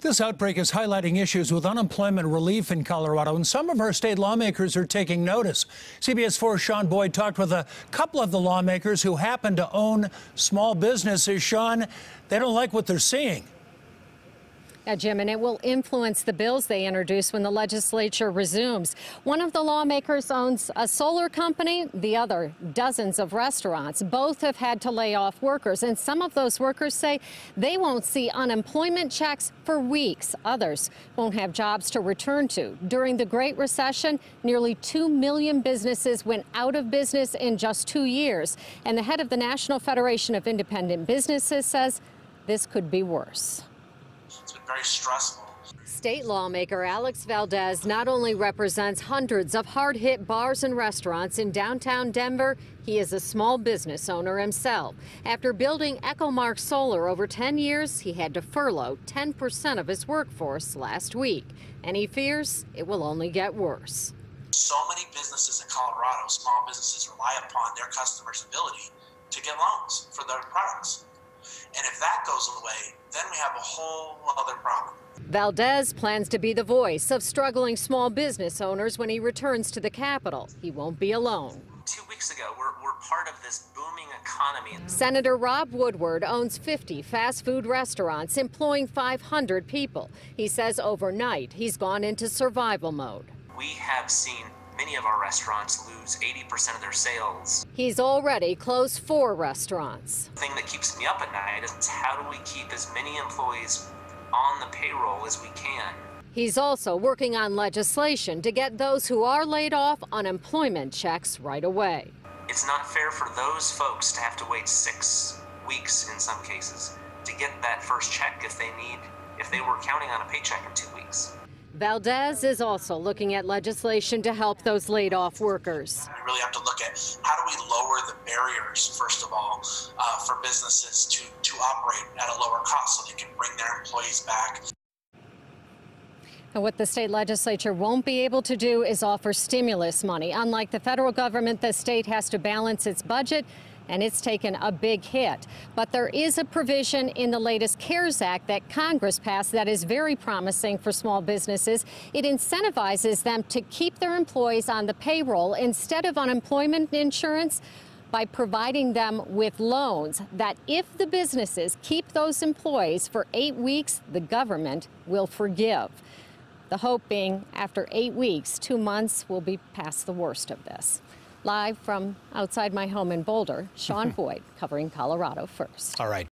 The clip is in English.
This outbreak is highlighting issues with unemployment relief in Colorado, and some of our state lawmakers are taking notice. CBS 4's Sean Boyd talked with a couple of the lawmakers who happen to own small businesses. Sean, they don't like what they're seeing. Yeah, Jim, and it will influence the bills they introduce when the legislature resumes. One of the lawmakers owns a solar company, the other dozens of restaurants. Both have had to lay off workers, and some of those workers say they won't see unemployment checks for weeks. Others won't have jobs to return to. During the Great Recession, nearly 2 million businesses went out of business in just 2 years. And the head of the National Federation of Independent Businesses says this could be worse. It's been very stressful. State lawmaker Alex Valdez not only represents hundreds of hard-hit bars and restaurants in downtown Denver, he is a small business owner himself. After building EchoMark Solar over 10 years, he had to furlough 10% of his workforce last week, and he fears it will only get worse. So many businesses in Colorado, small businesses, rely upon their customers' ability to get loans for their products. And if that goes away, then we have a whole other problem. Valdez plans to be the voice of struggling small business owners when he returns to the Capitol. He won't be alone. 2 weeks ago, we're part of this booming economy. Senator Rob Woodward owns 50 fast food restaurants, employing 500 people. He says overnight he's gone into survival mode. We have seen many of our restaurants lose 80% of their sales. He's already closed 4 restaurants. The thing that keeps me up at night is how do we keep as many employees on the payroll as we can. He's also working on legislation to get those who are laid off unemployment checks right away. It's not fair for those folks to have to wait 6 weeks in some cases to get that first check if they were counting on a paycheck in 2 weeks. Valdez is also looking at legislation to help those laid off workers. We really have to look at how do we lower the barriers, first of all, for businesses to operate at a lower cost so they can bring their employees back. And what the state legislature won't be able to do is offer stimulus money. Unlike the federal government, the state has to balance its budget, and it's taken a big hit. But there is a provision in the latest CARES Act that Congress passed that is very promising for small businesses. It incentivizes them to keep their employees on the payroll instead of unemployment insurance by providing them with loans that if the businesses keep those employees for 8 weeks, the government will forgive. The hope being after 8 weeks, 2 months, will be past the worst of this. Live from outside my home in Boulder, Sean Boyd covering Colorado First. All right.